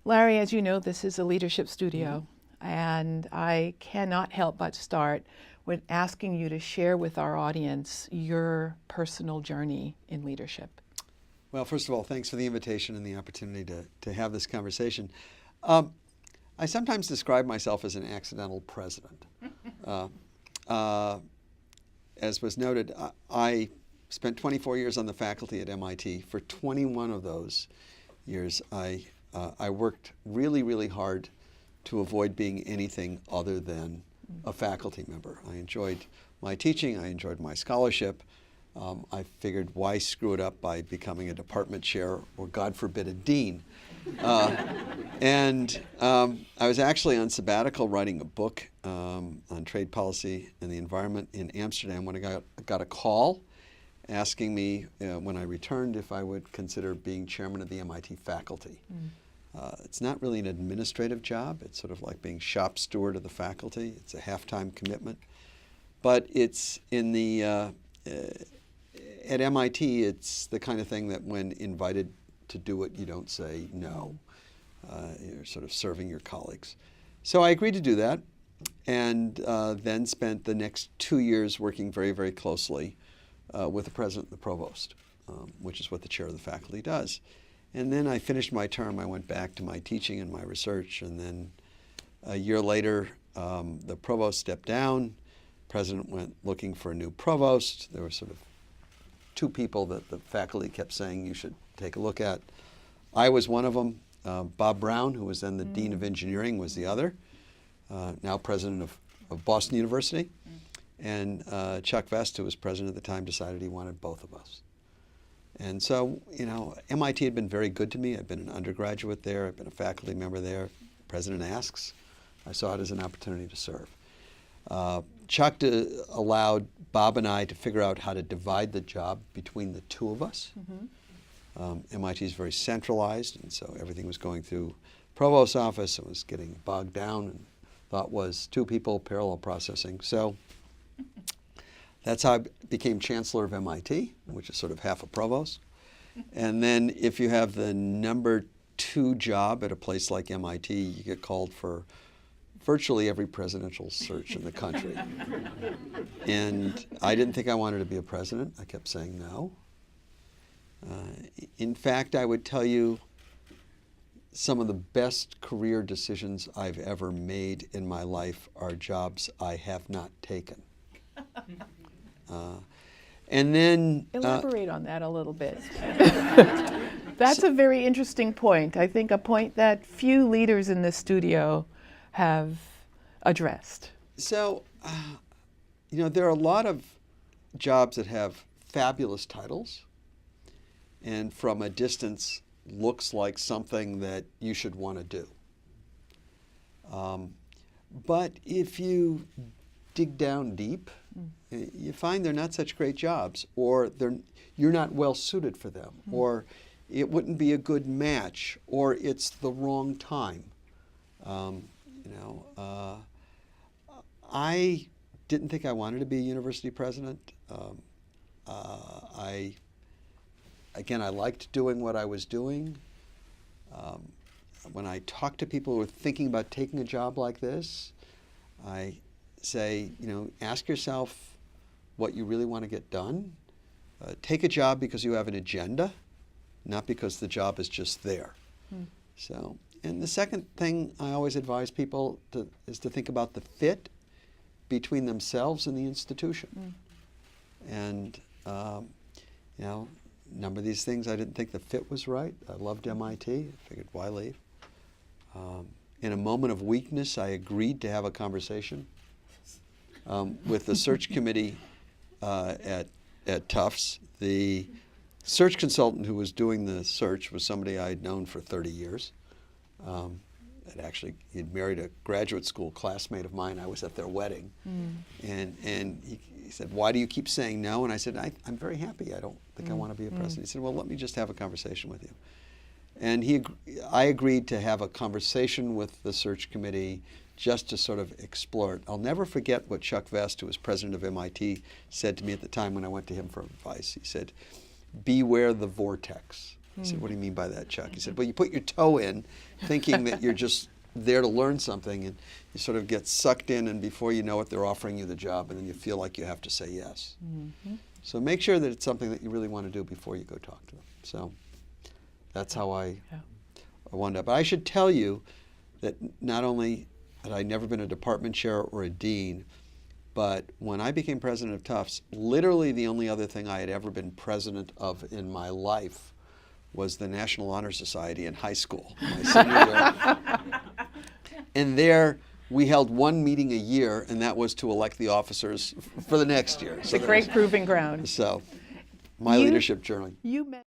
Larry, as you know, this is a leadership studio, and I cannot help but start with asking you to share with our audience your personal journey in leadership. Well, first of all, thanks for the invitation and the opportunity to have this conversation. I sometimes describe myself as an accidental president. As was noted, I spent 24 years on the faculty at MIT. For 21 of those years, I worked really, really hard to avoid being anything other than a faculty member. I enjoyed my teaching. I enjoyed my scholarship. I figured, why screw it up by becoming a department chair or, God forbid, a dean? And I was actually on sabbatical writing a book on trade policy and the environment in Amsterdam when I got a call asking me when I returned if I would consider being chairman of the MIT faculty. It's not really an administrative job. It's sort of like being shop steward of the faculty. It's a half-time commitment. But it's in the, at MIT, it's the kind of thing that when invited to do it, you don't say no. You're sort of serving your colleagues. So I agreed to do that, and then spent the next 2 years working very, very closely with the president and the provost, which is what the chair of the faculty does. And then I finished my term. I went back to my teaching and my research, and then a year later, the provost stepped down. President went looking for a new provost. There were sort of two people that the faculty kept saying you should take a look at. I was one of them. Bob Brown, who was then the Dean of Engineering, was the other, now president of Boston University. And Chuck Vest, who was president at the time, decided he wanted both of us. And so, you know, MIT had been very good to me. I'd been an undergraduate there. I'd been a faculty member there. President asks. I saw it as an opportunity to serve. Chuck allowed Bob and I to figure out how to divide the job between the two of us. MIT is very centralized, and so everything was going through provost's office. It was getting bogged down, and thought was two people, parallel processing. So that's how I became chancellor of MIT, which is sort of half a provost. And then if you have the number 2 job at a place like MIT, you get called for virtually every presidential search in the country. And I didn't think I wanted to be a president. I kept saying no. In fact, I would tell you some of the best career decisions I've ever made in my life are jobs I have not taken. And then Elaborate on that a little bit. That's a very interesting point. I think a point that few leaders in this studio have addressed. So, you know, there are a lot of jobs that have fabulous titles, and from a distance looks like something that you should want to do. But if you dig down deep, you find they're not such great jobs, or you're not well suited for them, or it wouldn't be a good match, or it's the wrong time. I didn't think I wanted to be a university president. I liked doing what I was doing. When I talk to people who are thinking about taking a job like this, I say, you know, ask yourself what you really want to get done. Take a job because you have an agenda, not because the job is just there. So, and the second thing I always advise people is to think about the fit between themselves and the institution. And, you know, a number of these things I didn't think the fit was right. I loved MIT. I figured, why leave? In a moment of weakness, I agreed to have a conversation with the search committee at Tufts. The search consultant who was doing the search was somebody I had known for 30 years. He'd married a graduate school classmate of mine. I was at their wedding. And he said, why do you keep saying no? And I said, I'm very happy. I don't think I want to be a president. He said, well, let me just have a conversation with you. And I agreed to have a conversation with the search committee just to sort of explore it. I'll never forget what Chuck Vest, who was president of MIT, said to me at the time when I went to him for advice. He said, beware the vortex. I said, what do you mean by that, Chuck? He said, well, you put your toe in thinking that you're just there to learn something, and you sort of get sucked in, and before you know it, they're offering you the job, and then you feel like you have to say yes. So make sure that it's something that you really want to do before you go talk to them. So that's how I wound up. But I should tell you that not only had I never been a department chair or a dean, but when I became president of Tufts, literally the only other thing I had ever been president of in my life was the National Honor Society in high school, my senior year. And there we held one meeting a year, and that was to elect the officers for the next year. It's a great proving ground. So my leadership journey. You met